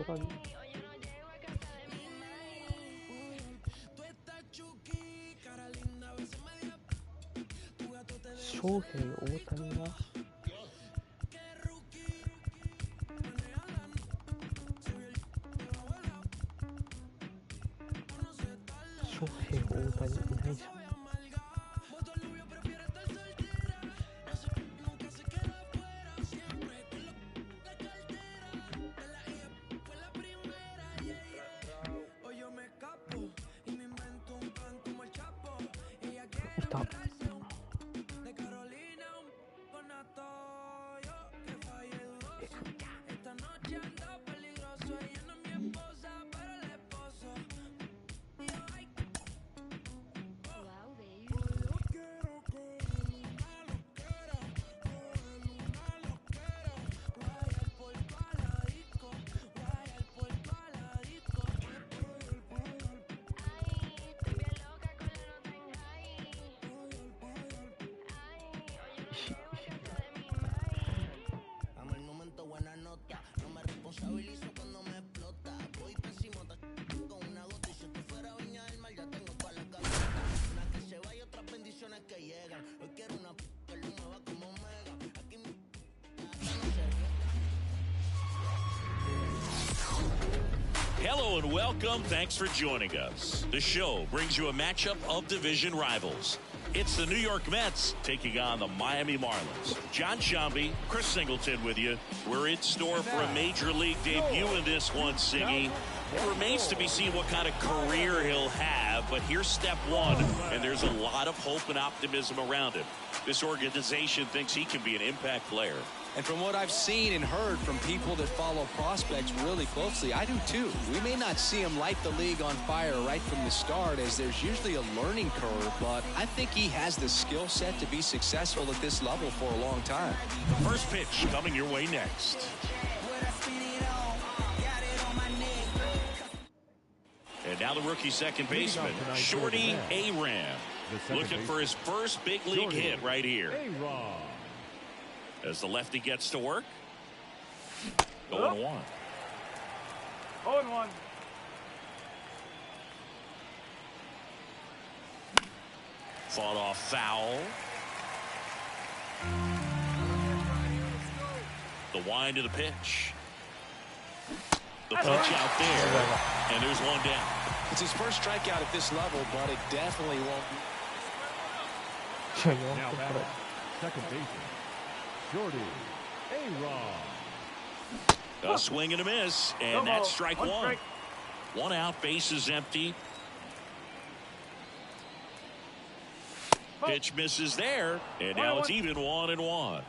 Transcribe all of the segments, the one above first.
空に翔平大谷が翔平大谷いないじゃん。いた。Hello and welcome. Thanks for joining us. The show brings you a matchup of division rivals. It's the New York Mets taking on the Miami Marlins. John Shambi, Chris Singleton with you. We're in store for a major league debut in this one, Siggy. It remains to be seen what kind of career he'll have, but here's step one, and there's a lot of hope and optimism around him. This organization thinks he can be an impact player. And from what I've seen and heard from people that follow prospects really closely, I do too. We may not see him light the league on fire right from the start, as there's usually a learning curve, but I think he has the skill set to be successful at this level for a long time. First pitch coming your way next. And now the rookie second baseman, Shorty Aram, looking for his first big league hit right here. As the lefty gets to work. 0-1. 0-1. Fought off foul. The wind of the pitch. The pitch out there. And there's one down. It's his first strikeout at this level, but it definitely won't. Now batting, second baseman, Shorty Aram. A swing and a miss, and that's strike one. One out, base is empty. Pitch misses there, and now it's even 1-1.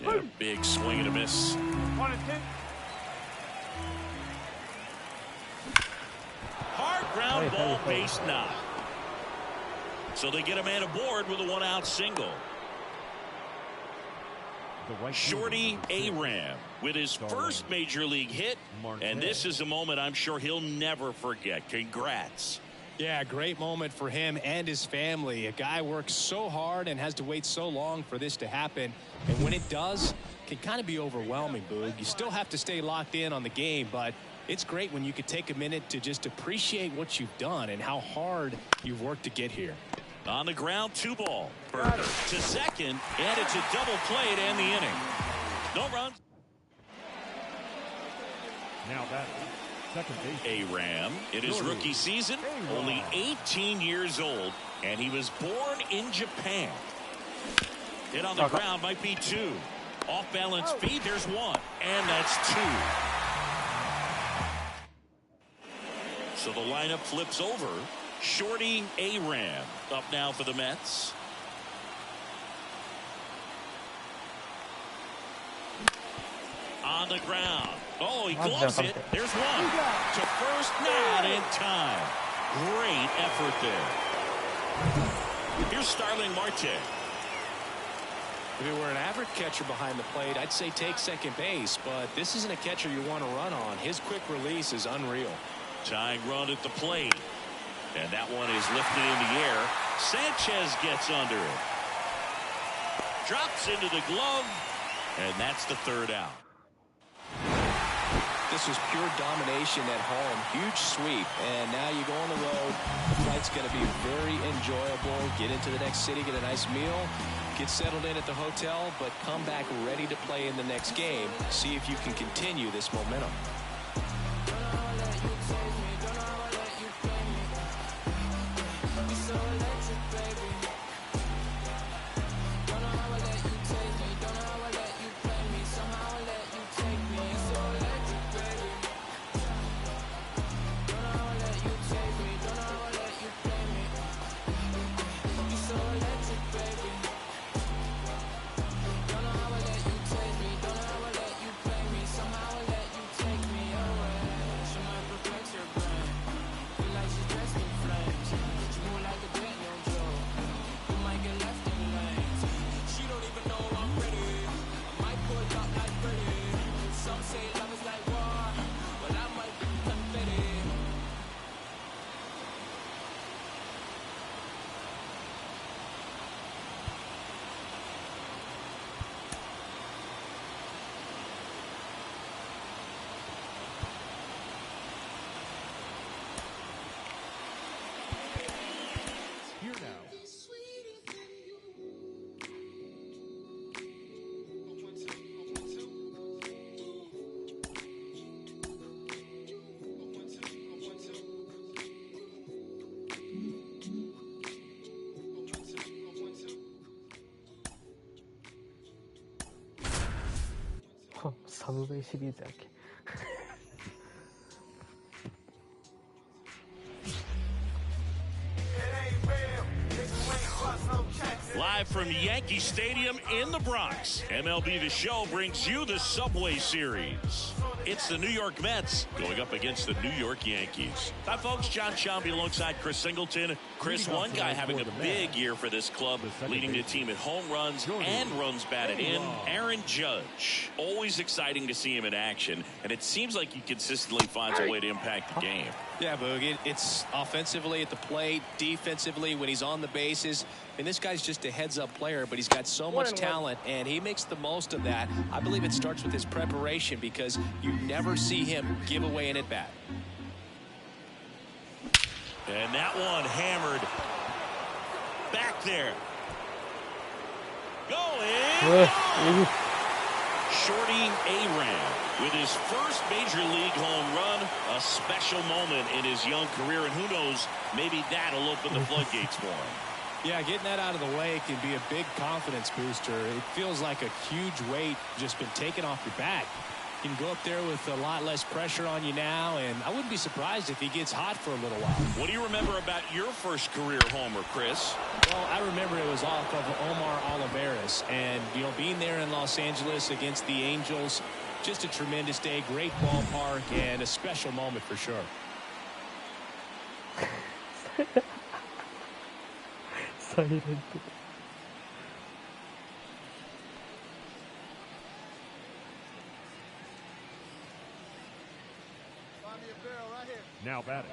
And a big swing and a miss. 1-10. Hard ground ball, base knock. So they get a man aboard with a one-out single. Shorty Aram with his first major league hit, and this is a moment I'm sure he'll never forget. Congrats. Yeah, great moment for him and his family. A guy works so hard and has to wait so long for this to happen, and when it does, it can kind of be overwhelming, Boog. You still have to stay locked in on the game, but it's great when you could take a minute to just appreciate what you've done and how hard you've worked to get here. On the ground, 2-ball. Burger to second, and it's a double play to end the inning. No runs. Now batting, second baseman, Aram in his rookie season, only 18 years old, and he was born in Japan. Hit on the ground might be two. Off balance feed, there's one, and that's two. So the lineup flips over. Shorty Aram up now for the Mets. On the ground. Oh, he gloves it. There's one. To first, not in time. Great effort there. Here's Starling Marte. If it were an average catcher behind the plate, I'd say take second base, but this isn't a catcher you want to run on. His quick release is unreal. Tying run at the plate. And that one is lifted in the air. Sanchez gets under it. Drops into the glove. And that's the third out. This was pure domination at home. Huge sweep. And now you go on the road. The flight's going to be very enjoyable. Get into the next city, get a nice meal, get settled in at the hotel, but come back ready to play in the next game. See if you can continue this momentum. 사무베이 시리즈 할게. Live from Yankee Stadium in the Bronx, MLB The Show brings you the Subway Series. It's the New York Mets going up against the New York Yankees. Hi, folks. John Sciambi alongside Chris Singleton. Chris, one guy having a big year for this club, leading the team in home runs and runs batted in. Aaron Judge. Always exciting to see him in action, and it seems like he consistently finds a way to impact the game. Yeah, Boog, it's offensively at the plate, defensively when he's on the bases. I mean, this guy's just a heads-up player, but he's got so much talent, and he makes the most of that. I believe it starts with his preparation because you never see him give away an at-bat. And that one hammered back there. Going. Shorty Aram with his first major league home run, a special moment in his young career, and who knows, maybe that'll open the floodgates for him. Yeah, getting that out of the way can be a big confidence booster. It feels like a huge weight just been taken off your back. You can go up there with a lot less pressure on you now, and I wouldn't be surprised if he gets hot for a little while. What do you remember about your first career homer, Chris? Well, I remember it was off of Omar Olivares, and, you know, being there in Los Angeles against the Angels, just a tremendous day, great ballpark, and a special moment for sure. Silent. Now batting,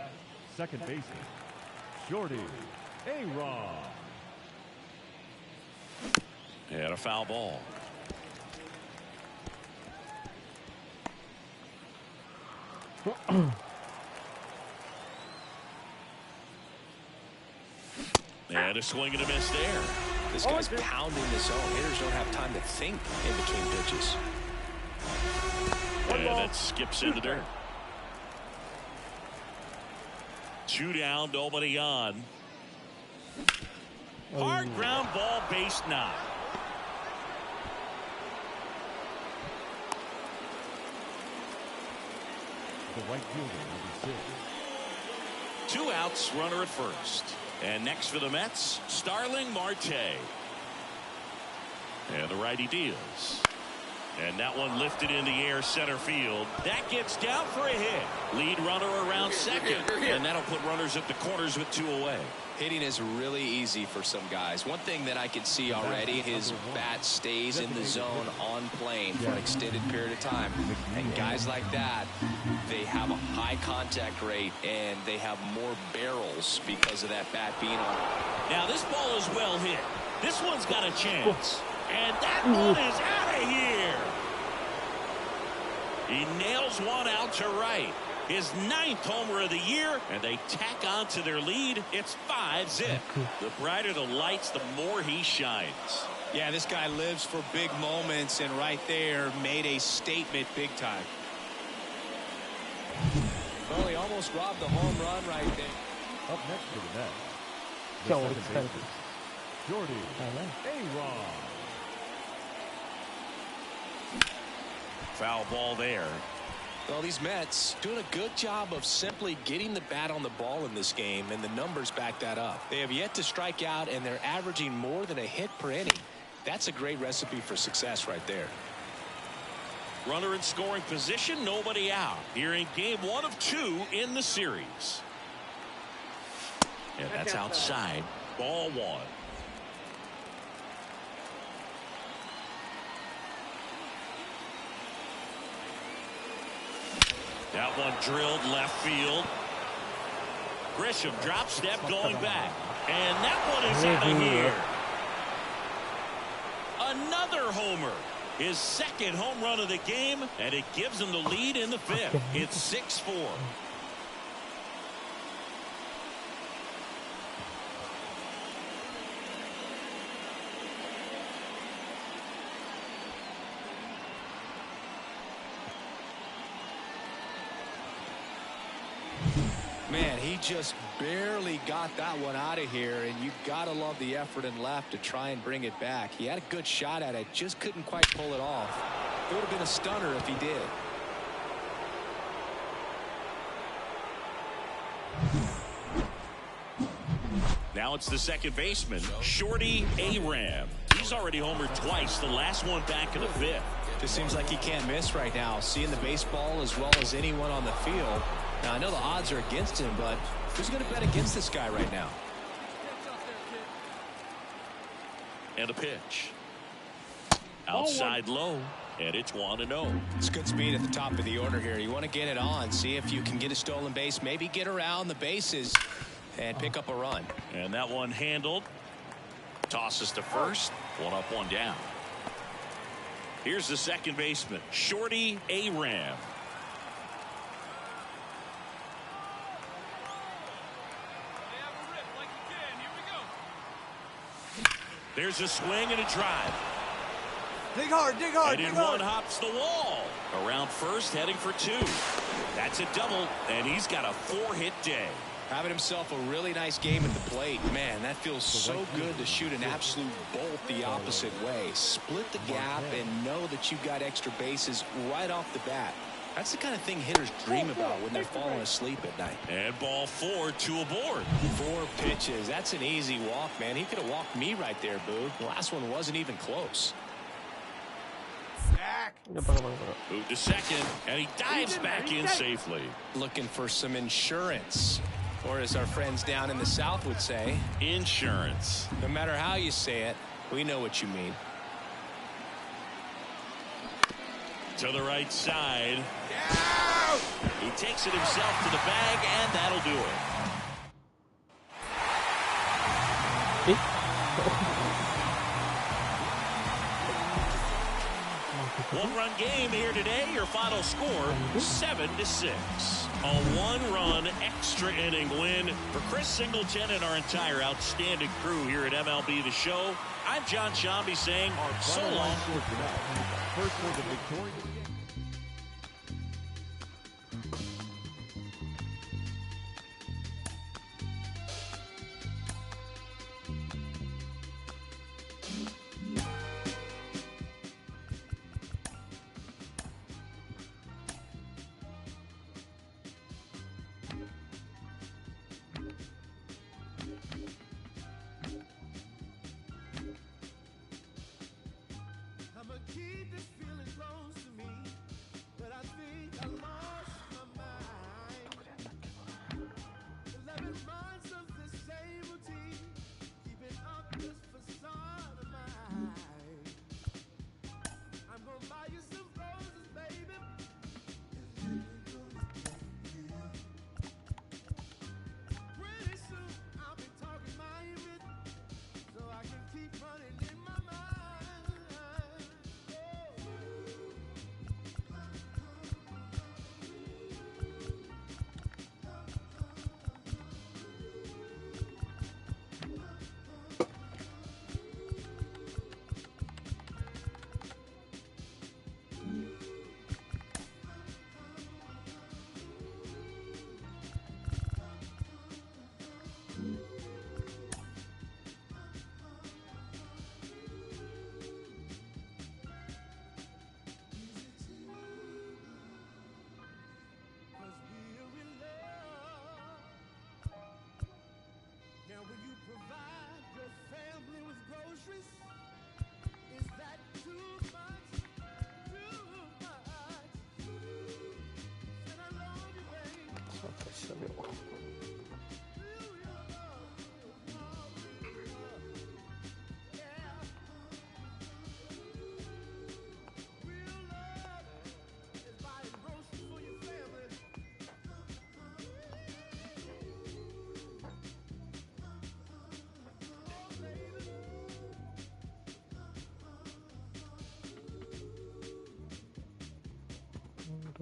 second baseman, Shorty A-Rod. And a foul ball. And a swing and a miss there. This guy's pounding the zone. Hitters don't have time to think in between pitches. And it skips in the dirt. 2 down, nobody on. Hard ground ball, base knock. The right fielder, number 6. 2 outs, runner at first. And next for the Mets, Starling Marte. And the righty deals. And that one lifted in the air, center field. That gets down for a hit. Lead runner around second. And that'll put runners at the corners with 2 away. Hitting is really easy for some guys. One thing that I can see already, his bat stays in the zone on plane for an extended period of time. And guys like that, they have a high contact rate and they have more barrels because of that bat being on. Now this ball is well hit. This one's got a chance. And that one is out of here. He nails one out to right. His 9th homer of the year, and they tack on to their lead. It's 5-zip. The brighter the lights, the more he shines. Yeah, this guy lives for big moments, and right there made a statement big time. Well, he almost robbed the home run right there. Up next to the net, the Yo, second it's baseman, expensive. Jordy I know. A-Rod. Foul ball there. Well, these Mets doing a good job of simply getting the bat on the ball in this game, and the numbers back that up. They have yet to strike out, and they're averaging more than a hit per inning. That's a great recipe for success right there. Runner in scoring position, nobody out. Here in game 1 of 2 in the series. And that's outside. Ball 1. That one drilled left field. Grisham drop step going back. And that one is out of here. Another homer. His 2nd home run of the game, and it gives him the lead in the 5th. It's 6-4. Man, he just barely got that one out of here, and you've got to love the effort and left to try and bring it back. He had a good shot at it, just couldn't quite pull it off. It would have been a stunner if he did. Now it's the second baseman, Shorty Aram. He's already homered twice, the last one back in the 5th. Just seems like he can't miss right now, seeing the baseball as well as anyone on the field. Now, I know the odds are against him, but who's going to bet against this guy right now? And a pitch. Outside low, and it's 1-0. It's good speed at the top of the order here. You want to get it on, see if you can get a stolen base, maybe get around the bases and pick up a run. And that one handled. Tosses to first. 1 up, 1 down. Here's the second baseman, Shorty Aram. There's a swing and a drive. Dig hard, dig hard, And in dig hard. 1 hops the wall. Around first, heading for 2. That's a double, and he's got a 4-hit day. Having himself a really nice game at the plate. Man, that feels so good to shoot an absolute bolt the opposite way. Split the gap and know that you've got extra bases right off the bat. That's the kind of thing hitters dream about when they're falling asleep at night. And ball 4, 2 aboard. 4 pitches. That's an easy walk, man. He could have walked me right there, Boog. The last one wasn't even close. Moved to second, and he dives back in safely. Looking for some insurance. Or as our friends down in the South would say, Insurance. no matter how you say it, we know what you mean. To the right side. He takes it himself to the bag, and that'll do it. One-run game here today. Your final score, 7-6. A 1-run extra inning win for Chris Singleton and our entire outstanding crew here at MLB The Show. I'm John Shambi saying so long. First for the victorious. I'ma keep this feeling close to me.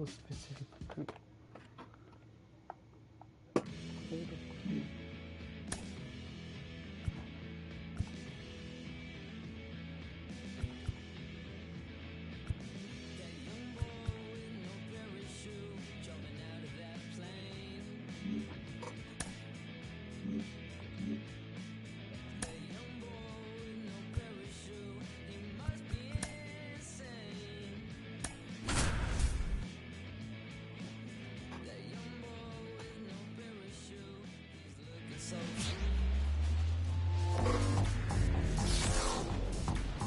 So specific.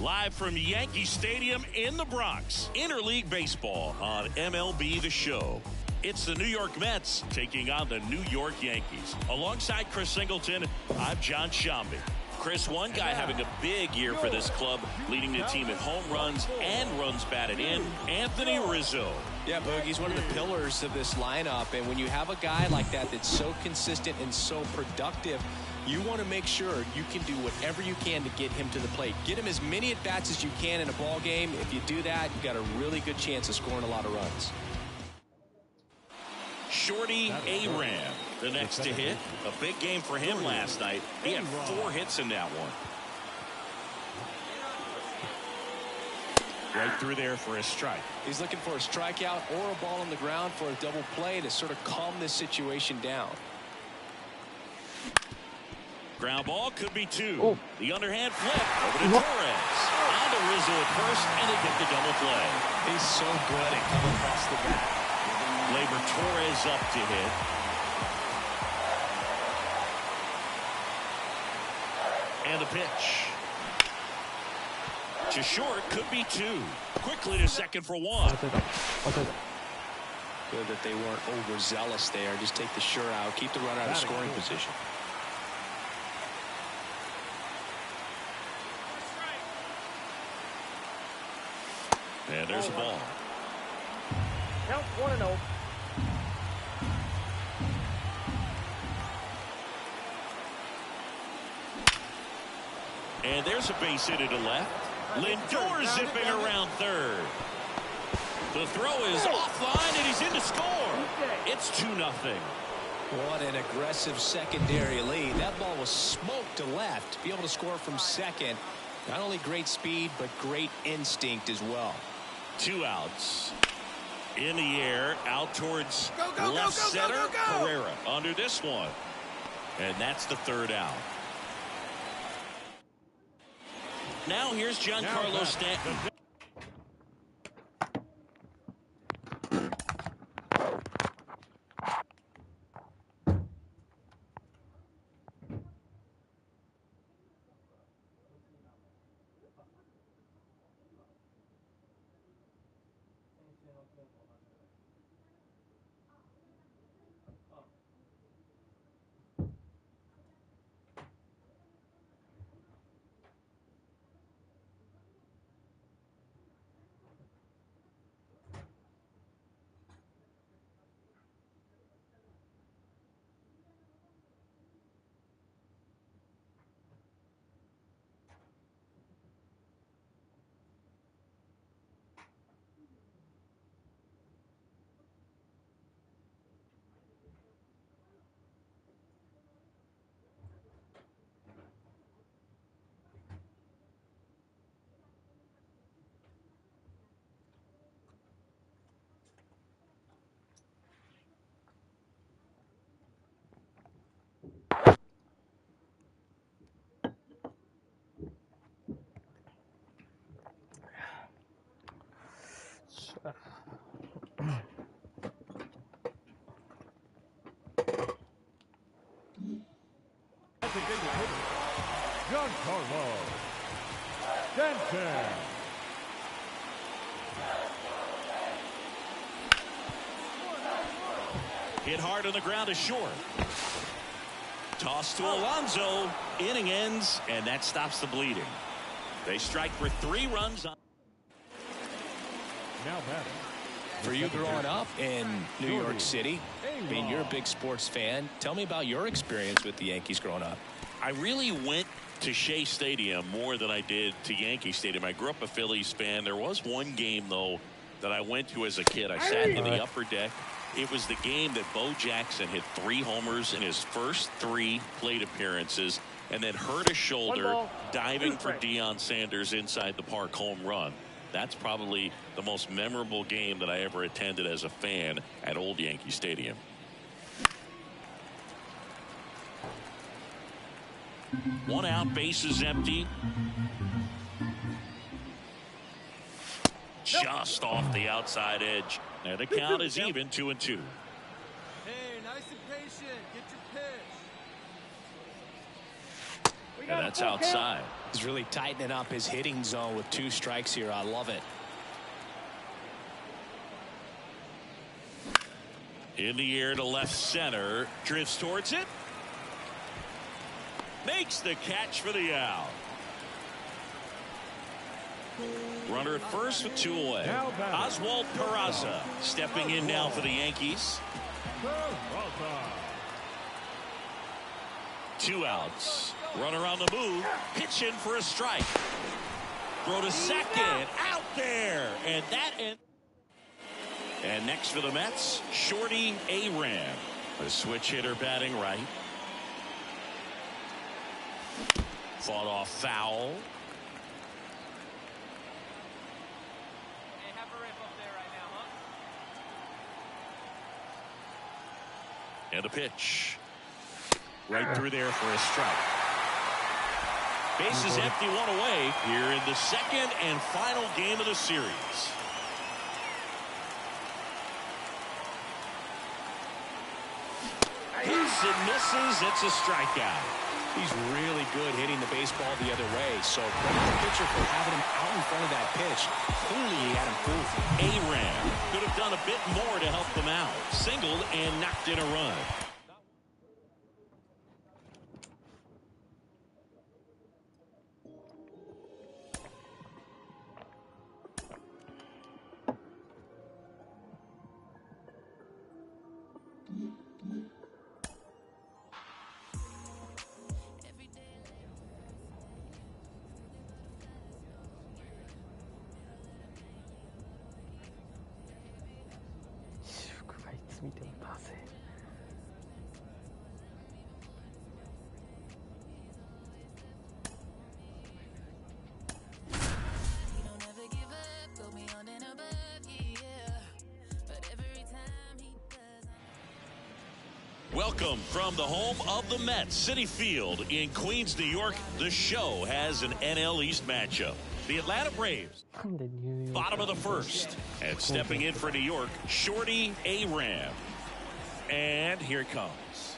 Live from Yankee Stadium in the Bronx, Interleague Baseball on MLB The Show. It's the New York Mets taking on the New York Yankees. Alongside Chris Singleton, I'm John Shambi. Chris, one guy having a big year for this club, leading the team in home runs and runs batted in, Anthony Rizzo. Yeah, Boog, he's one of the pillars of this lineup, and when you have a guy like that that's so consistent and so productive, you want to make sure you can do whatever you can to get him to the plate. Get him as many at-bats as you can in a ball game. If you do that, you've got a really good chance of scoring a lot of runs. Shorty Aram, the next to hit. A big game for him last night. He had 4 hits in that one. Right through there for a strike. He's looking for a strikeout or a ball on the ground for a double play to sort of calm this situation down. Ground ball could be 2. Oh. The underhand flip over to Torres. On to Rizzo at first, and they get the double play. He's so good at coming across the bat. Labor Torres up to hit. And the pitch. To short, could be 2. Quickly to second for 1. Good that they weren't overzealous there. Just take the sure out. Keep the runner out of scoring position. And there's a ball. Count 1-0. And there's a base hit to left. Lindor zipping around third. The throw is offline, and he's in to score. It's 2-0. What an aggressive secondary lead. That ball was smoked to left. To be able to score from second, not only great speed, but great instinct as well. 2 outs. In the air, out towards left center. Carrera under this one. And that's the 3rd out. Now here's Giancarlo Stanton. Giancarlo Stanton. Hit hard on the ground to short. Toss to Alonso. Inning ends, and that stops the bleeding. They strike for 3 runs. Now batting. For you growing up in New York City, I mean, you're a big sports fan. Tell me about your experience with the Yankees growing up. I really went to Shea Stadium more than I did to Yankee Stadium. I grew up a Phillies fan. There was one game, though, that I went to as a kid. I sat in the upper deck. It was the game that Bo Jackson hit 3 homers in his first 3 plate appearances and then hurt a shoulder diving for Deion Sanders inside the park home run. That's probably the most memorable game that I ever attended as a fan at Old Yankee Stadium. One out, bases empty. Just off the outside edge. And the count is even, 2-2. Hey, nice and patient. Get your pitch. And that's outside. He's really tightening up his hitting zone with 2 strikes here. I love it. In the air to left center. Drifts towards it. Makes the catch for the out. Runner at first with 2 away. Oswald Peraza stepping in now for the Yankees. 2 outs. Runner on the move. Pitching for a strike. Throw to second. Out there. And that end. And next for the Mets, Shorty Aram. A switch hitter batting right. Fought off foul. And a pitch. Right through there for a strike. Bases empty, 1 away here in the second and final game of the series. Hits and misses. It's a strikeout. He's really good hitting the baseball the other way. So credit the pitcher for having him out in front of that pitch. Clearly he had him fooled. Aram could have done a bit more to help them out. Singled and knocked in a run. Welcome from the home of the Mets, Citi Field in Queens, New York. The show has an NL East matchup. The Atlanta Braves, bottom of the first. And stepping in for New York, Shorty Aram. And here it comes.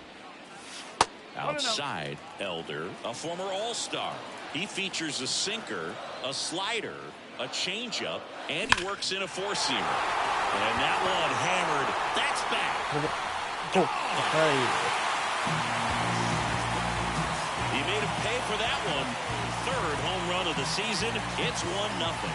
Outside, Elder, a former All-Star. He features a sinker, a slider, a changeup, and he works in a 4-seamer. And that one hammered. That's back. Oh, He made him pay for that one. 3rd home run of the season. It's 1-0.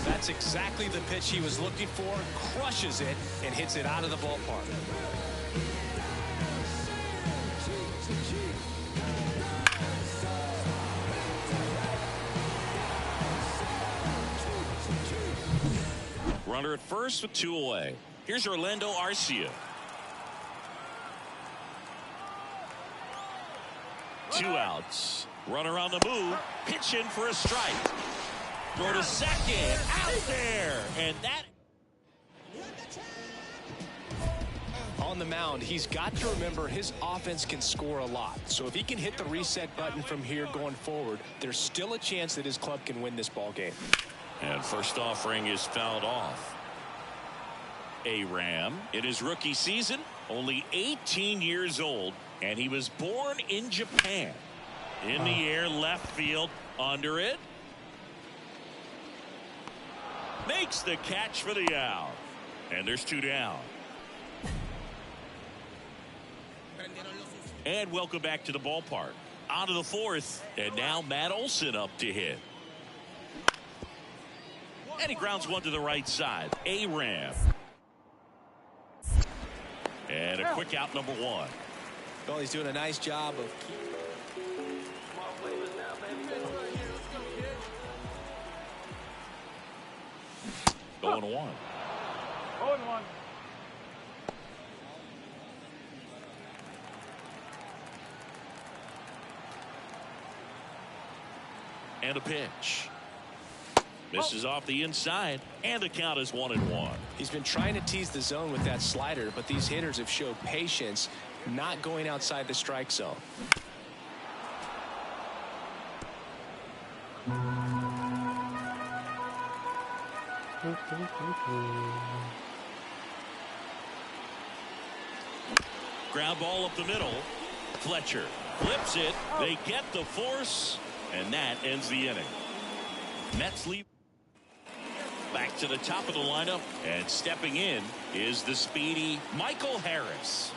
That's exactly the pitch he was looking for. Crushes it and hits it out of the ballpark. Runner at first with 2 away. Here's Orlando Arcia. 2 outs. Runner on the move. Pitching for a strike. Throw to second. Out there. And that. On the mound, he's got to remember his offense can score a lot. So if he can hit the reset button from here going forward, there's still a chance that his club can win this ball game. And first offering is fouled off. Aram in his rookie season, only 18 years old, and he was born in Japan. In the air, left field, under it. Makes the catch for the out. And there's 2 down. And welcome back to the ballpark. On to the 4th. And now Matt Olson up to hit. And he grounds one to the right side. Aram. And a quick out, number 1. Well, he's doing a nice job of. 0-1. 0-1. And a pitch. Misses off the inside, and the count is 1-1. He's been trying to tease the zone with that slider, but these hitters have showed patience, not going outside the strike zone. Ground ball up the middle. Fletcher flips it. They get the force, and that ends the inning. Mets lead. Back to the top of the lineup, and stepping in is the speedy Michael Harris.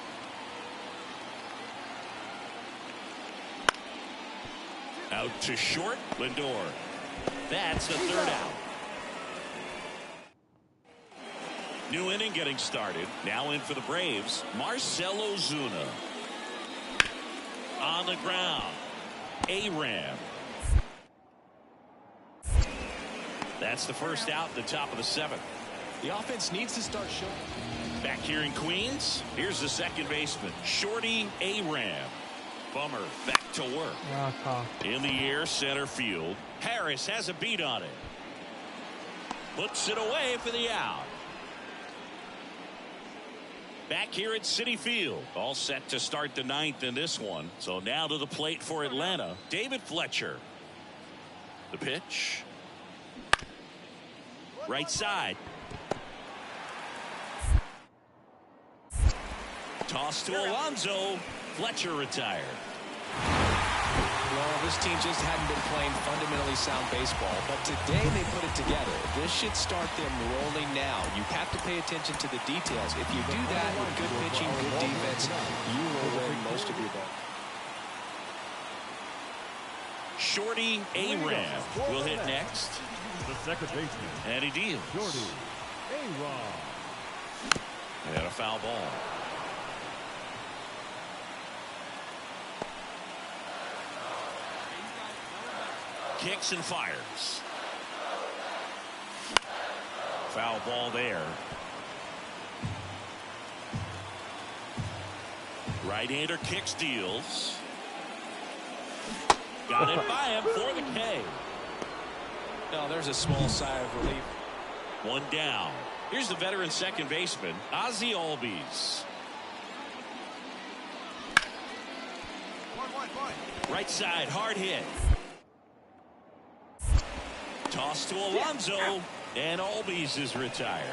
Out to short, Lindor. That's the 3rd out. New inning getting started. Now in for the Braves, Marcell Ozuna. On the ground, Aram. That's the 1st out, the top of the 7th. The offense needs to start showing. Back here in Queens, here's the second baseman, Shorty Aram. Bummer back to work. In the air, center field. Harris has a beat on it. Puts it away for the out. Back here at Citi Field, all set to start the 9th in this one. So now to the plate for Atlanta, David Fletcher. The pitch. Right side. Toss to Alonso. Fletcher retired. Well, this team just hadn't been playing fundamentally sound baseball, but today they put it together. This should start them rolling now. You have to pay attention to the details. If you do that with good pitching, good defense, you will win most of your ball. Shorty Aram will hit next. The second baseman. And he deals. Shorty Aram. And a foul ball. Kicks and fires. Foul ball there. Right-hander kicks, deals. Got it by him for the K. No, there's a small sigh of relief. 1 down. Here's the veteran second baseman, Ozzie Albies. Right side, hard hit. Toss to Alonso, and Albies is retired.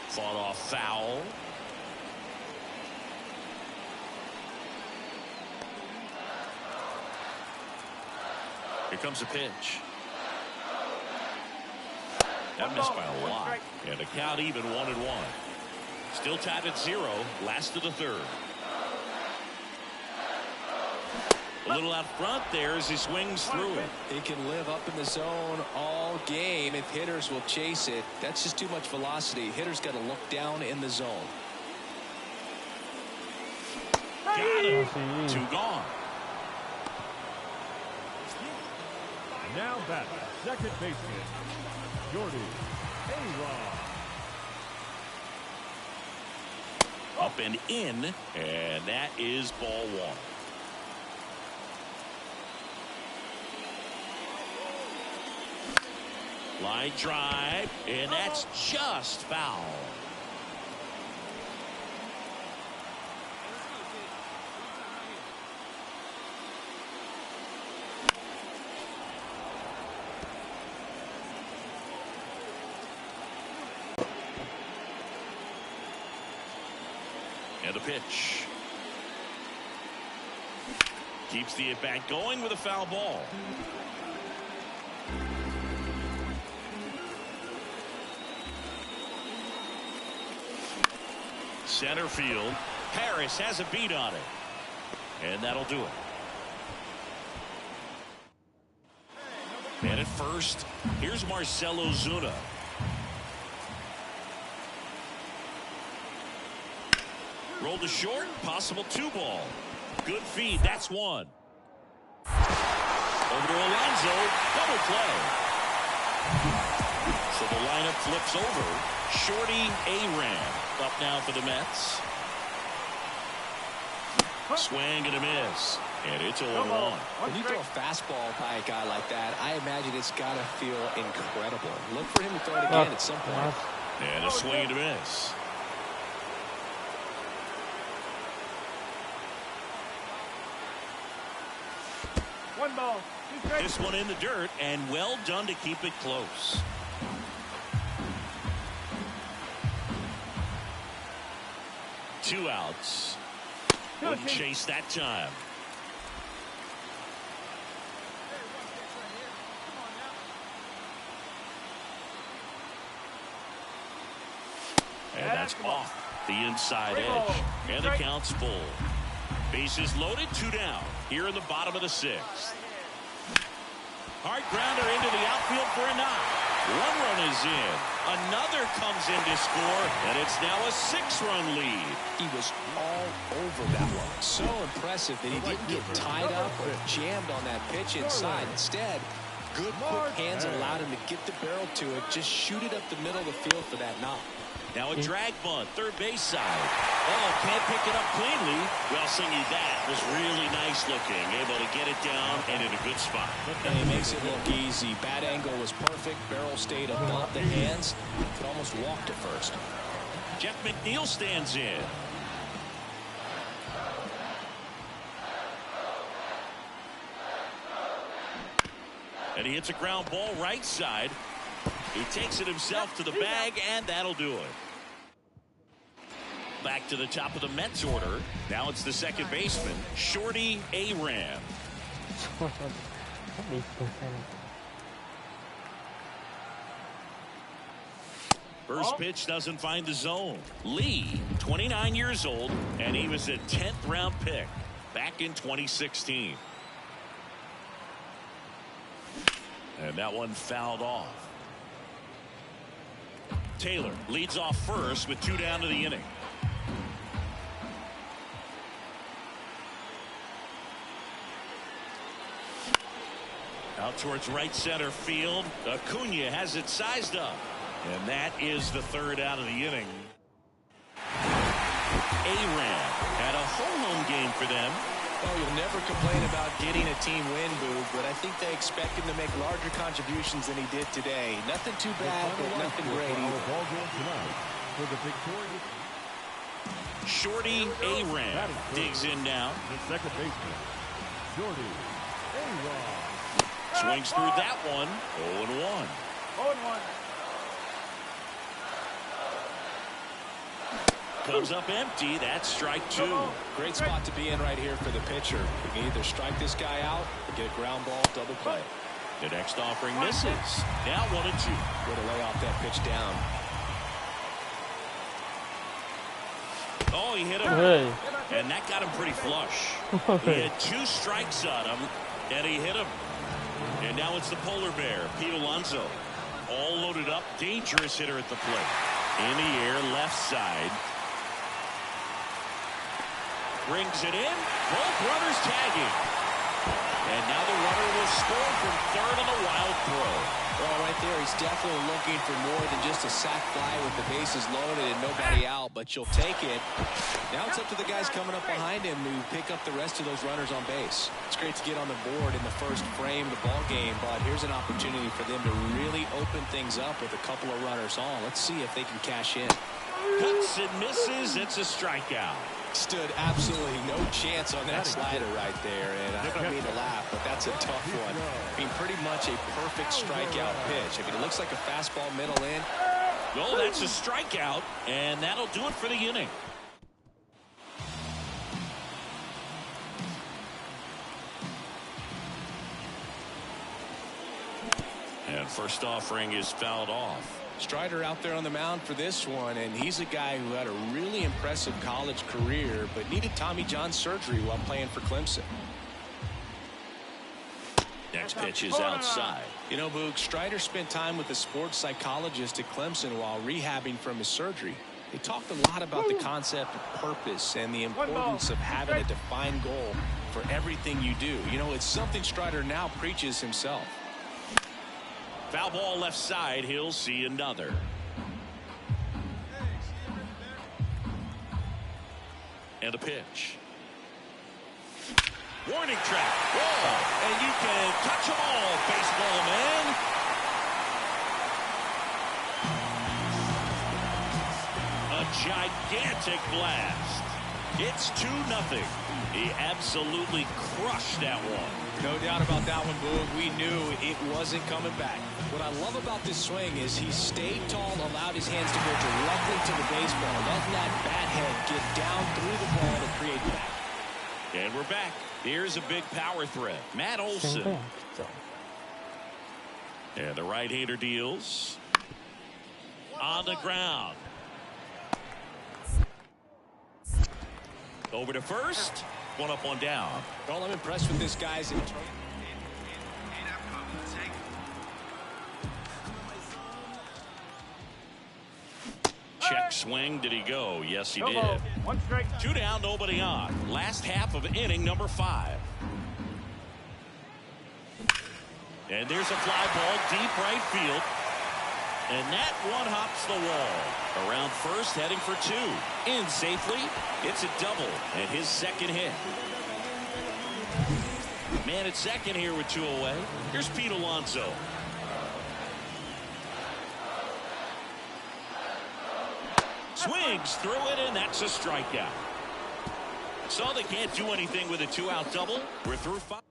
Fought off foul. Here comes a pitch. That missed by a lot. And the count even 1-1. Still tied at 0. Last of the 3rd. A little out front there as he swings through it. He can live up in the zone all game if hitters will chase it. That's just too much velocity. Hitters got to look down in the zone. Got him. 2 gone. Now back, second baseman, Shorty Aram. Up and in, and that is ball 1. Line drive, and that's just foul. And the pitch. Keeps the at-bat going with a foul ball. Center field. Harris has a beat on it. And that'll do it. And at first, here's Marcell Ozuna. Rolled to short, possible 2-ball. Good feed, that's one. Over to Alonso, double play. So the lineup flips over. Shorty Aram up now for the Mets. Swing and a miss. And it's 0-1. When you throw a fastball by a guy like that, I imagine it's got to feel incredible. Look for him to throw it again at some point. And a swing and a miss. One ball. This one in the dirt, and well done to keep it close. Two outs. Wouldn't chase that time. And that's off the inside edge. And the count's full. Bases loaded, 2 down. Here in the bottom of the 6th. Hard grounder into the outfield for a knock. 1 run is in. Another comes in to score, and it's now a 6-run lead. He was all over that one. So impressive that he didn't get tied up or jammed on that pitch inside. Instead, good quick hands allowed him to get the barrel to it, just shoot it up the middle of the field for that knock. Now a drag bunt, third base side. Oh, can't pick it up cleanly. Well, Singy, that was really nice looking. Able to get it down and in a good spot. And he makes it look easy. Bat angle was perfect. Barrel stayed above the hands. Could almost walk to first. Jeff McNeil stands in. And he hits a ground ball right side. He takes it himself to the bag, and that'll do it. Back to the top of the Mets order. Now it's the second baseman, Shorty Aram. First pitch doesn't find the zone. Lee, 29 years old, and he was a 10th round pick back in 2016. And that one fouled off. Taylor leads off first with 2 down to the inning. Out towards right center field. Acuna has it sized up. And that is the 3rd out of the inning. Aram had a home game for them. Well, you'll never complain about getting a team win, Boog, but I think they expect him to make larger contributions than he did today. Nothing too bad, but nothing great either. Shorty Aram digs in now. The second baseman, Shorty Aram. Swings through that one. 0-1. 0-1. Comes up empty. That's strike 2. Great spot to be in right here for the pitcher. You can either strike this guy out or get a ground ball double play. The next offering misses. Now 1-2. Way to lay off that pitch down. Oh, he hit him. Hey. And that got him pretty flush. He had 2 strikes on him, and he hit him. And now it's the polar bear, Pete Alonso. All loaded up. Dangerous hitter at the plate. In the air, left side. Brings it in. Both runners tagging. And now the runner will score from 3rd on a wild throw. Well, right there, he's definitely looking for more than just a sac fly with the bases loaded and nobody out, but you'll take it. Now it's up to the guys coming up behind him to pick up the rest of those runners on base. It's great to get on the board in the first frame of the ball game, but here's an opportunity for them to really open things up with a couple of runners on. Let's see if they can cash in. Cuts and misses. It's a strikeout. Stood absolutely no chance on that slider right there, and I don't mean to laugh, but that's a tough one. I mean, pretty much a perfect strikeout pitch. I mean, it looks like a fastball middle in. Oh, that's a strikeout, and that'll do it for the inning. And first offering is fouled off. Strider out there on the mound for this one, and he's a guy who had a really impressive college career but needed Tommy John surgery while playing for Clemson. Next pitch is outside. You know, Boog, Strider spent time with a sports psychologist at Clemson while rehabbing from his surgery. They talked a lot about the concept of purpose and the importance of having a defined goal for everything you do. You know, it's something Strider now preaches himself. Foul ball left side. He'll see another. And a pitch. Warning track. Whoa. And you can touch them all, baseball man. A gigantic blast. It's 2-0. He absolutely crushed that one. No doubt about that one, Boog. We knew it wasn't coming back. What I love about this swing is he stayed tall, allowed his hands to go directly to the baseball, letting that bat head get down through the ball to create that. And we're back. Here's a big power threat. Matt Olson. And the right-hander deals. On the ground. Over to first. One up, one down. Well, I'm impressed with this guy's check swing. Did he go? Yes, he did. One strike. 2 down, nobody on. Last half of inning number 5. And there's a fly ball deep right field. And that one hops the wall. Around first, heading for 2. In safely. It's a double. And his second hit. Man at second here with 2 away. Here's Pete Alonso. Swings through it, and that's a strikeout. So they can't do anything with a 2-out double. We're through 5.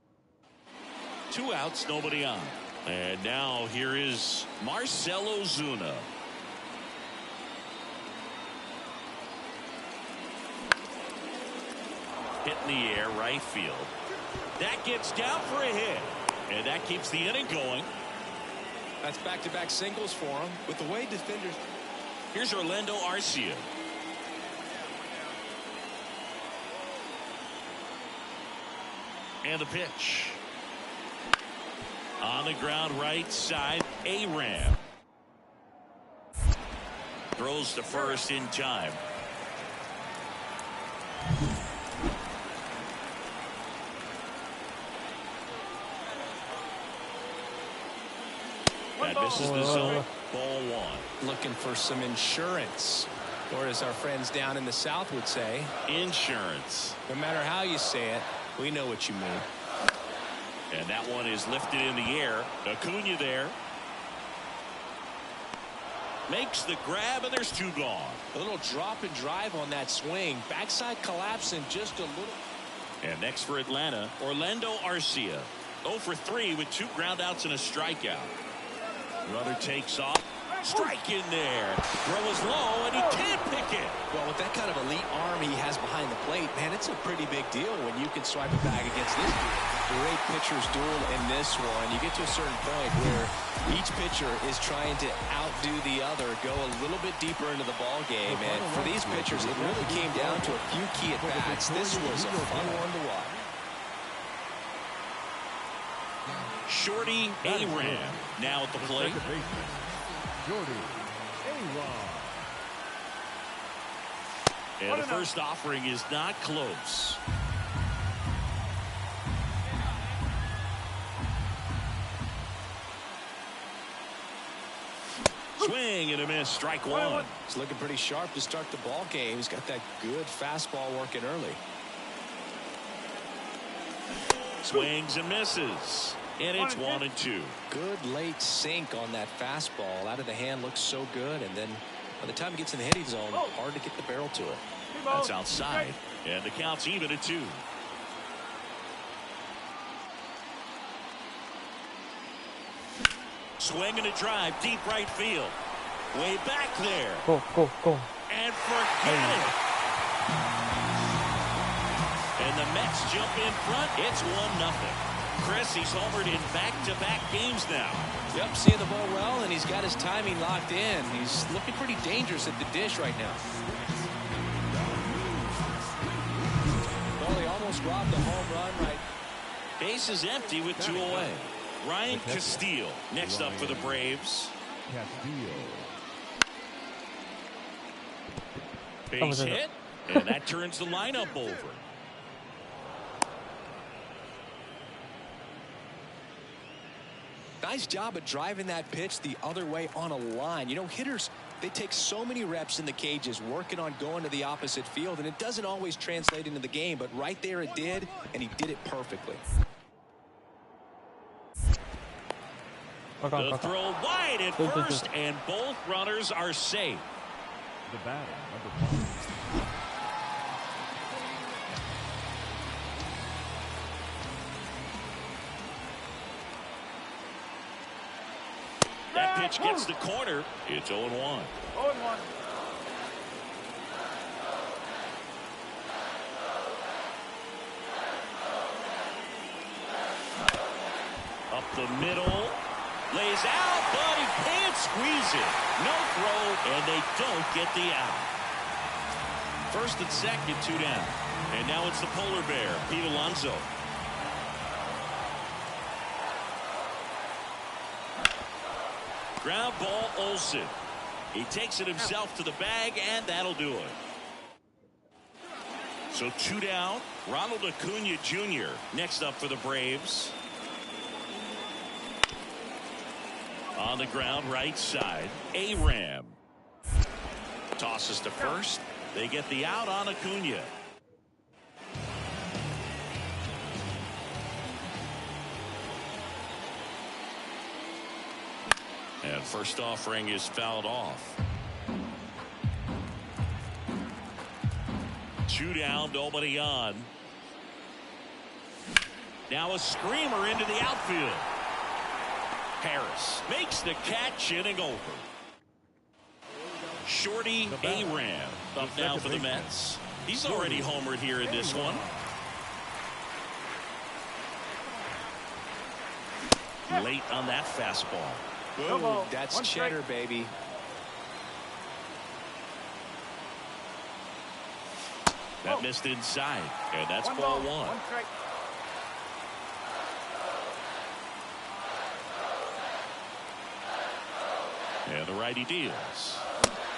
2 outs, nobody on. And now here is Marcell Ozuna. Hit in the air, right field. That gets down for a hit. And that keeps the inning going. That's back-to-back singles for him. With the way defenders... Here's Orlando Arcia. And the pitch. On the ground right side, Aram. Throws to first in time. That misses the zone. Ball 1. Looking for some insurance. Or as our friends down in the South would say, insurance. No matter how you say it, we know what you mean. And that one is lifted in the air. Acuna there. Makes the grab, and there's 2 gone. A little drop and drive on that swing. Backside collapsing just a little. And next for Atlanta, Orlando Arcia. 0 for 3 with 2 groundouts and a strikeout. Runner takes off. Strike in there. Throw is low, and he can't pick it. Well, with that kind of elite arm he has behind the plate, man, it's a pretty big deal when you can swipe it back against this dude. Great pitcher's duel in this one. You get to a certain point where each pitcher is trying to outdo the other, go a little bit deeper into the ball game. And for these pitchers, it really came down to a few key at-bats. This was a fun one to watch. Shorty Aram now at the plate. And the first offering is not close. Swing and a miss. Strike 1. He's looking pretty sharp to start the ball game. He's got that good fastball working early. Swings and misses. And it's 1 and 2. Good late sink on that fastball. Out of the hand looks so good. And then by the time it gets in the hitting zone, hard to get the barrel to it. That's outside. And the count's even at 2. Swing and a drive. Deep right field. Way back there. Go, go, go. And forget it. And the Mets jump in front. It's 1-0. Chris, he's homered in back-to-back games now. Yep, seeing the ball well, and he's got his timing locked in. He's looking pretty dangerous at the dish right now. Well, he almost robbed a home run right. Base is empty with 2 away. Ryan Castillo next up for the Braves. Base hit, and that turns the lineup over. Nice job of driving that pitch the other way on a line. You know, hitters, they take so many reps in the cages working on going to the opposite field, and it doesn't always translate into the game, but right there it did, and he did it perfectly. The throw wide at first, and both runners are safe. The batter, number 5. That pitch gets the corner. It's 0-1. 0-1. Up the middle. Lays out, but he can't squeeze it. No throw, and they don't get the out. First and second, 2 down. And now it's the polar bear, Pete Alonso. Ground ball, Olsen. He takes it himself to the bag, and that'll do it. So 2 down. Ronald Acuna Jr. next up for the Braves. On the ground, right side, Aram. Tosses to first. They get the out on Acuna. And first offering is fouled off. 2 down, nobody on. Now a screamer into the outfield. Harris makes the catch, inning over. Shorty Aram up now for the Mets. He's already homered here in this one. Late on that fastball. Boom, that's cheddar, baby. That missed inside, and that's ball 1. And the righty deals.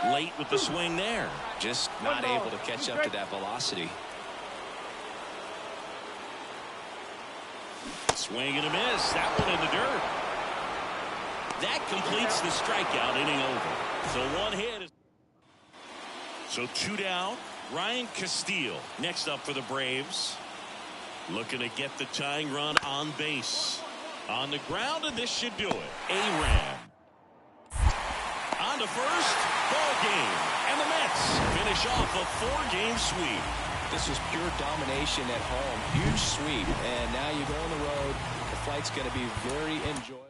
Late with the swing there. Just not able to catch up to that velocity. Swing and a miss. That one in the dirt. That completes the strikeout, inning over. So 1 hit. So 2 down. Ryan Castillo next up for the Braves. Looking to get the tying run on base. On the ground, and this should do it. Aram. On to first. Ball game. And the Mets finish off a 4-game sweep. This is pure domination at home. Huge sweep. And now you go on the road. The flight's going to be very enjoyable.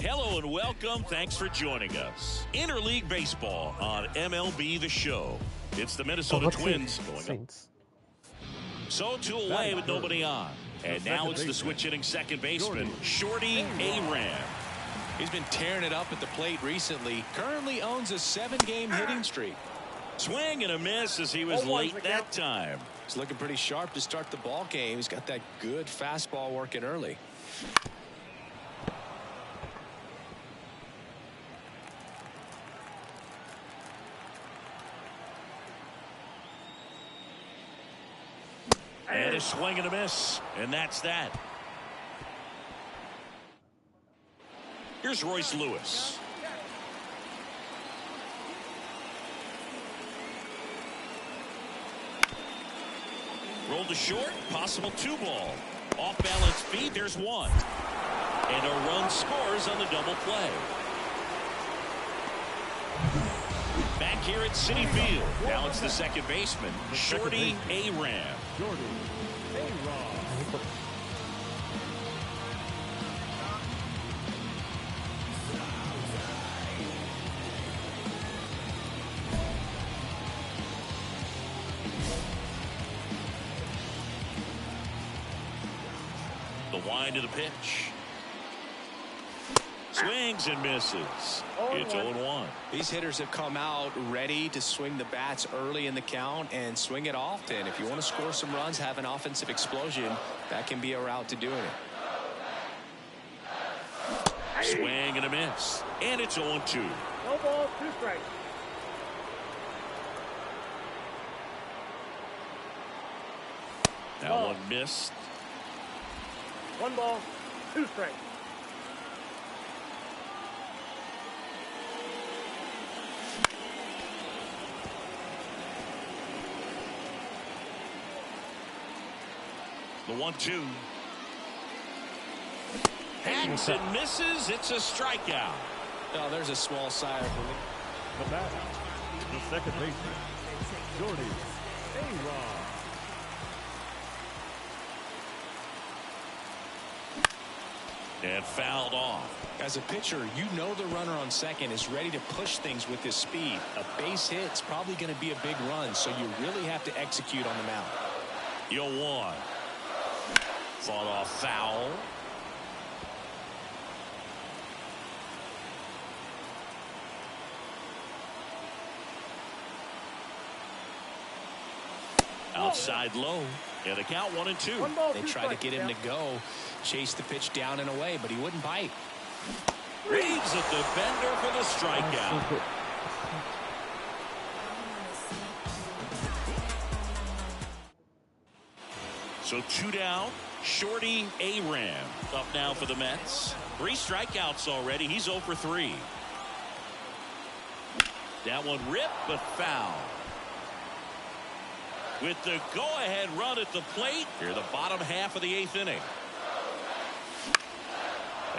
Hello and welcome. Thanks for joining us. Interleague Baseball on MLB The Show. It's the Minnesota Twins going up. Saints. So 2 away with nobody on. And now it's the switch-hitting second baseman, Shorty Aram. He's been tearing it up at the plate recently. Currently owns a 7-game hitting streak. Swing and a miss as he was late that time. He's looking pretty sharp to start the ball game. He's got that good fastball working early. And a swing and a miss. And that's that. Here's Royce Lewis. Rolled to short. Possible 2-ball. Off balance feet. There's 1. And a run scores on the double play. Back here at Citi Field. Now it's the second baseman, Shorty Aram. The wind of the pitch. Swings and misses. It's 0-1. These hitters have come out ready to swing the bats early in the count and swing it often. If you want to score some runs, have an offensive explosion, that can be a route to doing it. Swing and a miss. And it's 0-2. No ball, 2 strikes. That one missed. 1 ball, 2 strikes. The 1-2. Hacks and misses. It's a strikeout. Oh, there's a small sigh of relief. The batter, the second baseman, Shorty Aram. And fouled off. As a pitcher, you know the runner on second is ready to push things with his speed. A base hit's probably going to be a big run, so you really have to execute on the mound. 0-1. Fought off foul. Outside low. And the count 1-2. 1 ball, 2 They tried to strikes, get him to go, chase the pitch down and away, but he wouldn't bite. Reads at the defender for the strikeout. So 2 down. Shorty Aram up now for the Mets. 3 strikeouts already. He's 0 for 3. That one ripped, but foul. With the go-ahead run at the plate here, the bottom half of the 8th inning.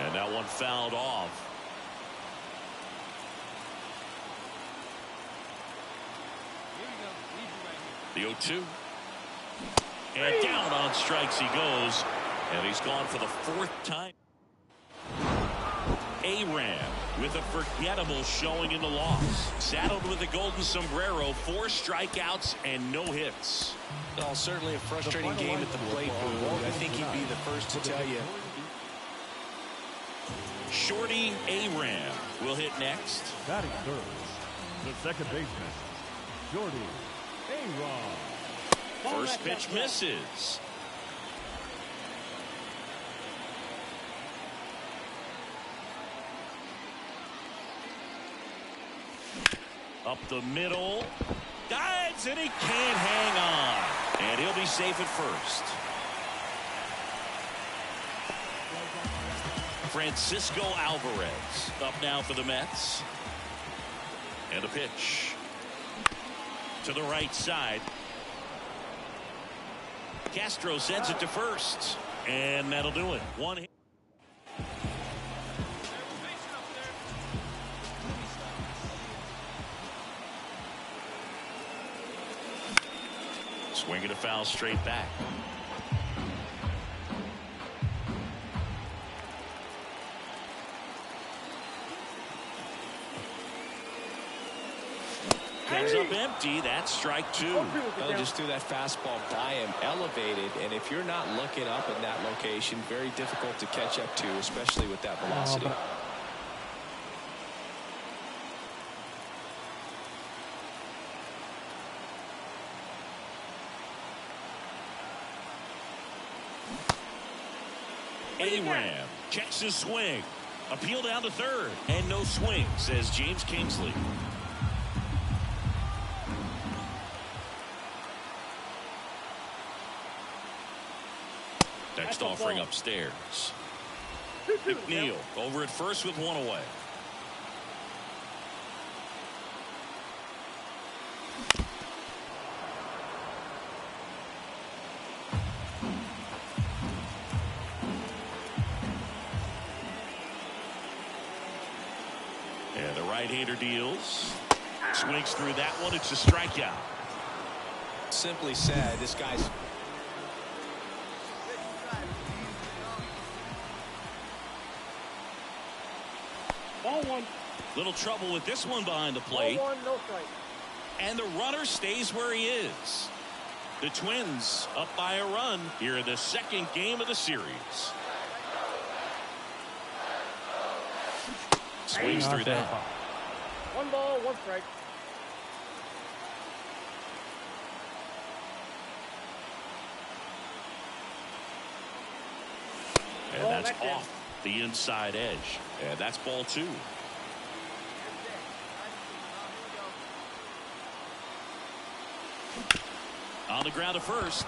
And that one fouled off. The 0-2. And down on strikes he goes. And he's gone for the 4th time. Aram with a forgettable showing in the loss. Saddled with a golden sombrero, 4 strikeouts and no hits. Well, certainly a frustrating game at the plate, Boo. I think he'd be the first to tell you. Shorty Aram will hit next. Batting third, the second baseman, Shorty Aram. First pitch misses. Up the middle. Dives and he can't hang on. And he'll be safe at first. Francisco Alvarez up now for the Mets. And a pitch to the right side. Castro sends it to first. And that'll do it. 1 hit. Swinging a foul straight back. Comes up empty. That's strike two. Well, just threw that fastball by him, elevated, and if you're not looking up in that location, very difficult to catch up to, especially with that velocity. Aram checks his swing. Appeal down to third. And no swing, says James Kingsley. Next offering upstairs. McNeil over at first with one away. And the right-hander deals. Swings through that one. It's a strikeout. Simply said, this guy's... Ball one. Little trouble with this one behind the plate. Ball one, no strike. And the runner stays where he is. The Twins up by a run here in the second game of the series. Swings through that. One ball, one strike. And that's off the inside edge. And that's ball two. On the ground to first.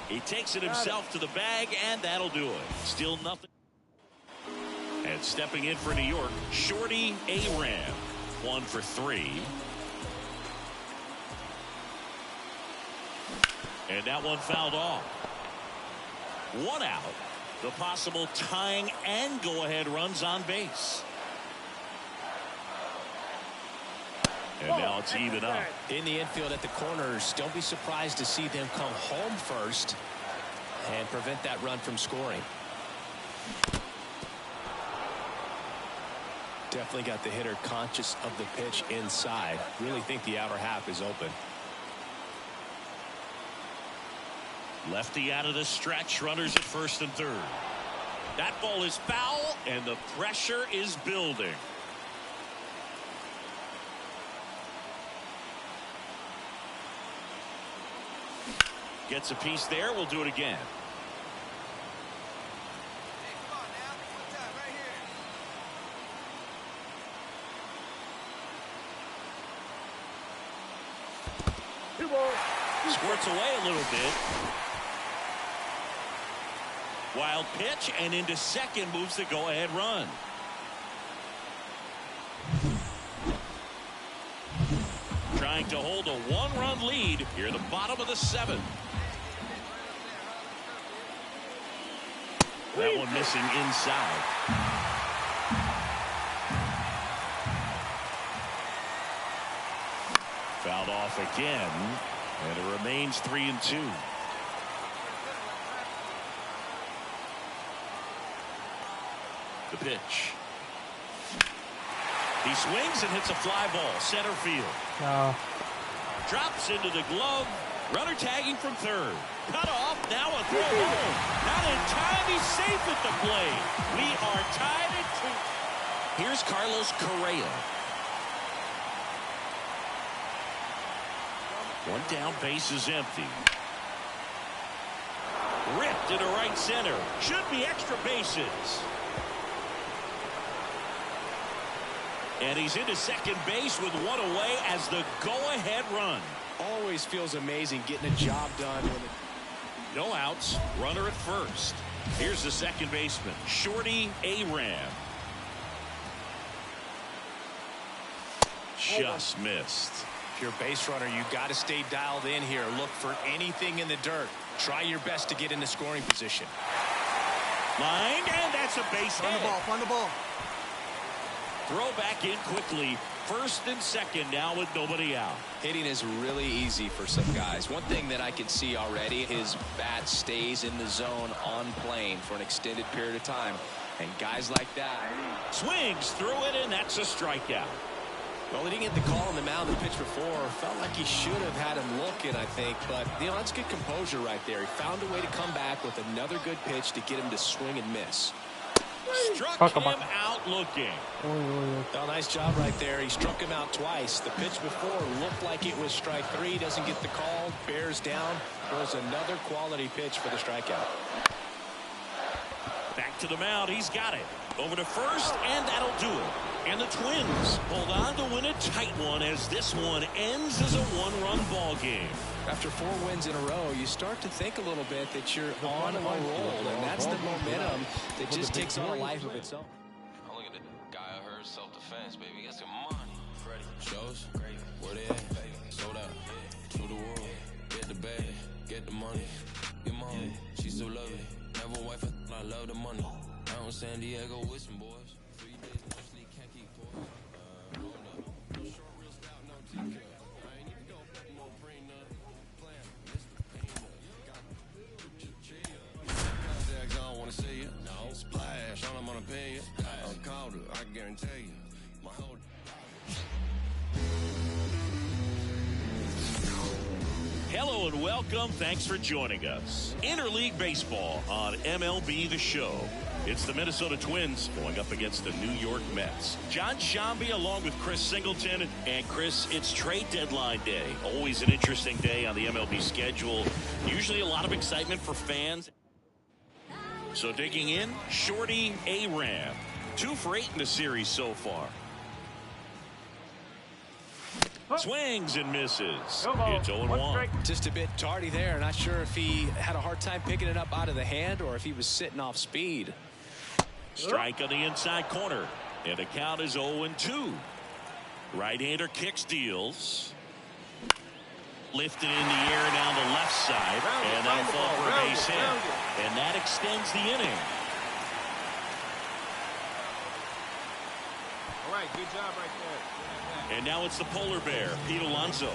He takes it himself to the bag, and that'll do it. Still nothing. And stepping in for New York, Shorty Aram. 1 for 3. And that one fouled off. One out. The possible tying and go-ahead runs on base. And now it's even up. In the infield at the corners, don't be surprised to see them come home first and prevent that run from scoring. Definitely got the hitter conscious of the pitch inside. Really think the outer half is open. Lefty out of the stretch. Runners at first and third. That ball is foul, and the pressure is building. Gets a piece there. We'll do it again. Squirts away a little bit. Wild pitch, and into second moves the go-ahead run. Trying to hold a one-run lead here at the bottom of the seventh. That one missing inside. Fouled off again, and it remains 3-2. The pitch. He swings and hits a fly ball, center field. Drops into the glove. Runner tagging from third. Cut off. Now a throw home. Not in time. He's safe at the plate. We are tied at 2. Here's Carlos Correa. One down, base is empty. Ripped into right center. Should be extra bases. And he's into second base with one away as the go-ahead run. Always feels amazing getting a job done. No outs. Runner at first. Here's the second baseman, Shorty Aram. Just missed. If you're a base runner, you got to stay dialed in here. Look for anything in the dirt. Try your best to get into scoring position. Line, and that's a base hit. Find the ball. Throw back in quickly. First and second now with nobody out. Hitting is really easy for some guys. One thing that I can see already, his bat stays in the zone on plane for an extended period of time. And guys like that. Swings through it, and that's a strikeout. Well, he didn't get the call on the mound the pitch before. Felt like he should have had him looking, I think. But, that's good composure right there. He found a way to come back with another good pitch to get him to swing and miss. Struck him out looking. Well, nice job right there. He struck him out twice. The pitch before looked like it was strike three. Doesn't get the call. Bears down. Throws another quality pitch for the strikeout. Back to the mound. He's got it. Over to first, and that'll do it. And the Twins hold on to win a tight one as this one ends as a one-run ball game. After 4 wins in a row, you start to think a little bit that you're on a roll, and that's the momentum that just takes on a life of its own. I look at the guy I heard self-defense, baby. Got some money. Shows, where they at? Sold out. To the world. Get the bag. Get the money. Your mom, she still love it. Never wife, I love the money. Out in San Diego with some boys. 3 days, no sleep, can't keep poor. Hold up. No short, real stout, no TK. I ain't even go back, no brain, plan. Mr. Painter. Got chill. Contacts, I don't wanna see it. No. Splash, all I'm gonna pay it. I called her, I guarantee you. My whole. Hello and welcome. Thanks for joining us. Interleague Baseball on MLB The Show. It's the Minnesota Twins going up against the New York Mets. John Shambi along with Chris Singleton. And Chris, it's trade deadline day. Always an interesting day on the MLB schedule. Usually a lot of excitement for fans. So digging in, Shorty Aram. 2 for 8 in the series so far. Swings and misses. It's 0-1. Just a bit tardy there. Not sure if he had a hard time picking it up out of the hand or if he was sitting off speed. Strike on the inside corner. And the count is 0-2. Right-hander kicks, deals. Lifted in the air down the left side. And that'll fall for a base hit. And that extends the inning. All right, good job right there. And now it's the polar bear, Pete Alonso.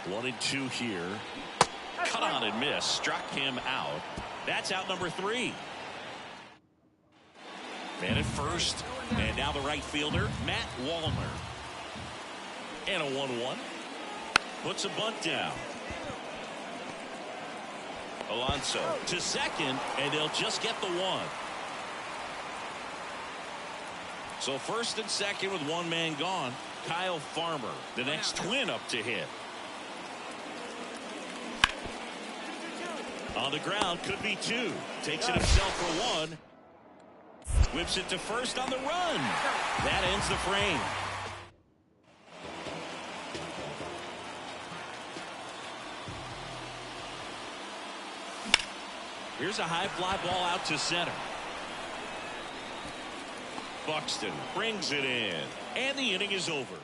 One and 2 here. Cut on and miss. Struck him out. That's out number 3. Man at first. And now the right fielder, Matt Wallner. And a 1-1. Puts a bunt down. Alonso to second, and they'll just get the 1. So first and second with 1 man gone. Kyle Farmer, the next Twin up to hit. On the ground, could be 2. Takes it himself for 1. Whips it to first on the run. That ends the frame. Here's a high fly ball out to center. Buxton brings it in, and the inning is over.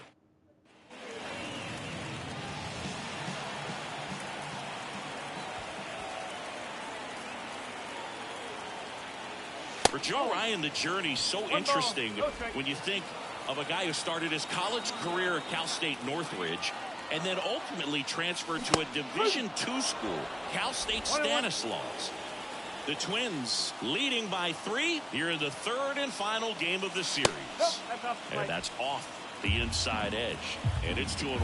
For Joe Ryan, the journey's so interesting when you think of a guy who started his college career at Cal State Northridge and then ultimately transferred to a Division II school, Cal State Stanislaus. The Twins leading by 3 here in the 3rd and final game of the series. And that's off the inside edge. And it's 2-1.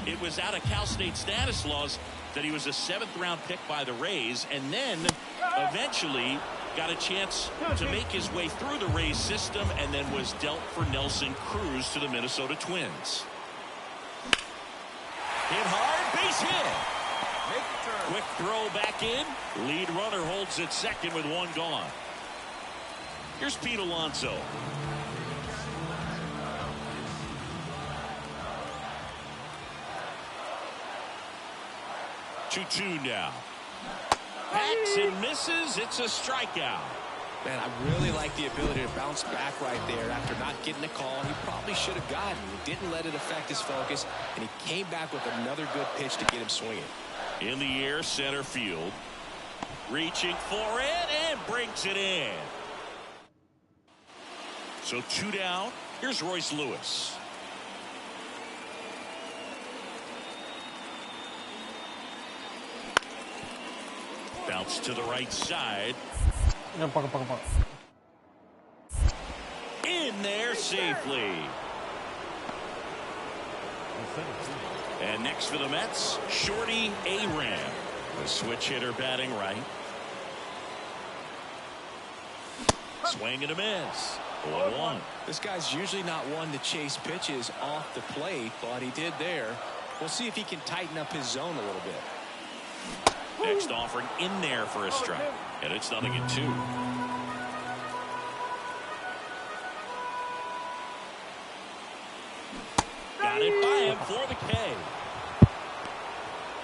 It was out of Cal State Stanislaus that he was a 7th-round pick by the Rays, and then eventually got a chance to make his way through the Rays system and then was dealt for Nelson Cruz to the Minnesota Twins. Hit hard, base hit. Quick throw back in. Lead runner holds at second with 1 gone. Here's Pete Alonso. Two now. Hacks and misses. It's a strikeout. Man, I really like the ability to bounce back right there after not getting a call he probably should have gotten. He didn't let it affect his focus, and he came back with another good pitch to get him swinging. In the air, center field. Reaching for it and brings it in. So 2 down. Here's Royce Lewis. Bounce to the right side. in there safely. And next for the Mets, Shorty Aram. The switch hitter batting right. Swing and a miss. 0-1. This guy's usually not one to chase pitches off the plate, but he did there. We'll see if he can tighten up his zone a little bit. Next offering in there for a strike. And it's 0-2. Got it by him for the K.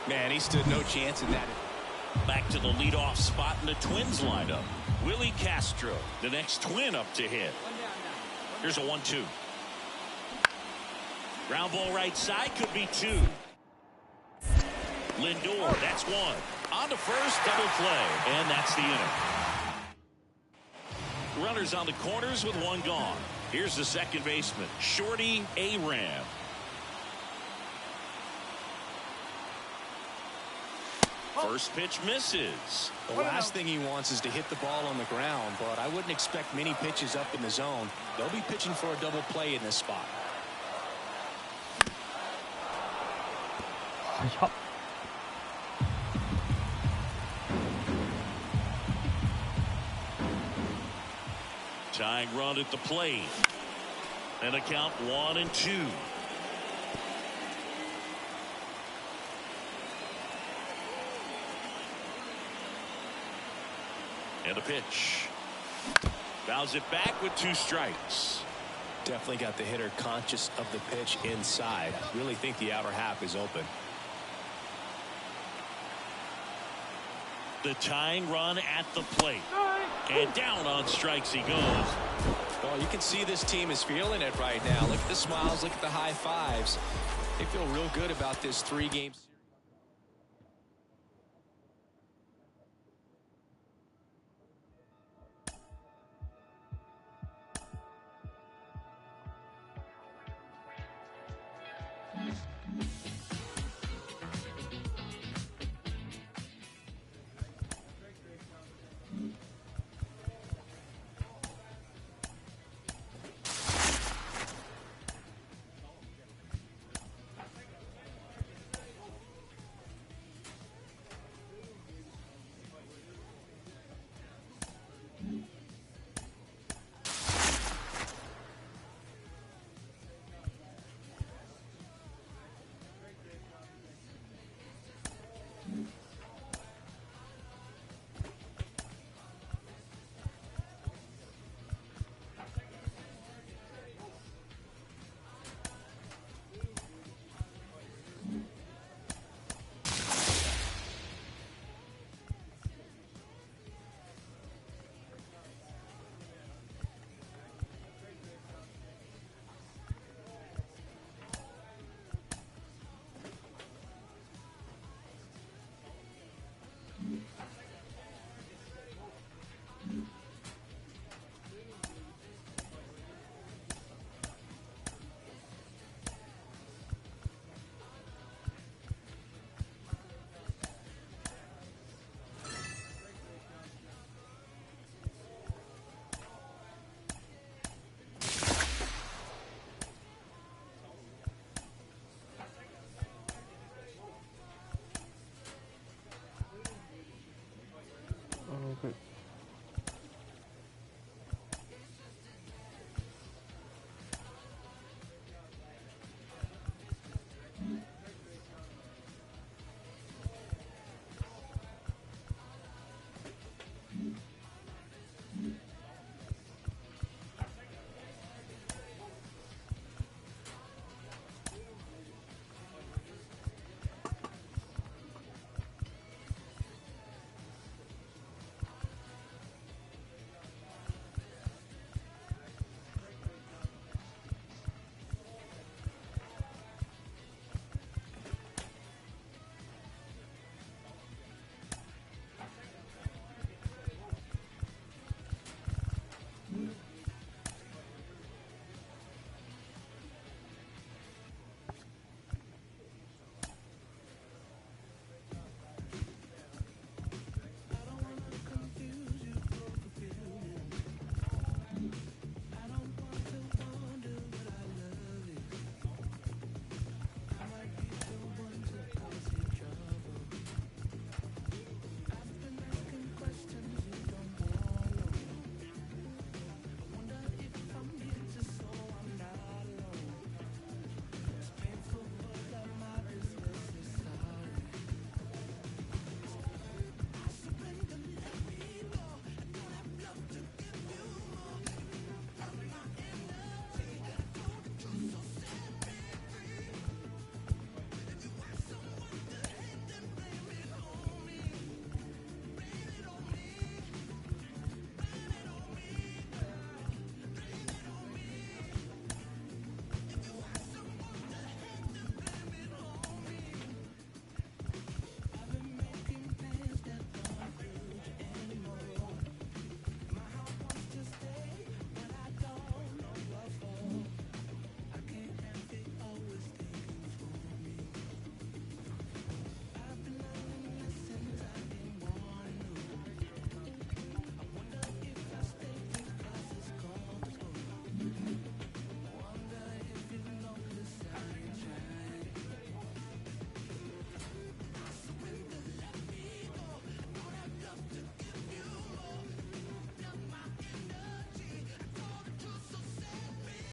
Man, he stood no chance in that. Back to the leadoff spot in the Twins lineup. Willie Castro, the next Twin up to hit. Here's a 1-2. Ground ball right side, could be 2. Lindor, that's 1. On to first, double play, and that's the inning. Runners on the corners with 1 gone. Here's the second baseman, Shorty Aram. First pitch misses. The last thing he wants is to hit the ball on the ground, but I wouldn't expect many pitches up in the zone. They'll be pitching for a double play in this spot. Tying run at the plate. And a count 1-2. And a pitch. Fouls it back with 2 strikes. Definitely got the hitter conscious of the pitch inside. Really think the outer half is open. The tying run at the plate. And down on strikes he goes. Well, you can see this team is feeling it right now. Look at the smiles. Look at the high fives. They feel real good about this 3-game series. good.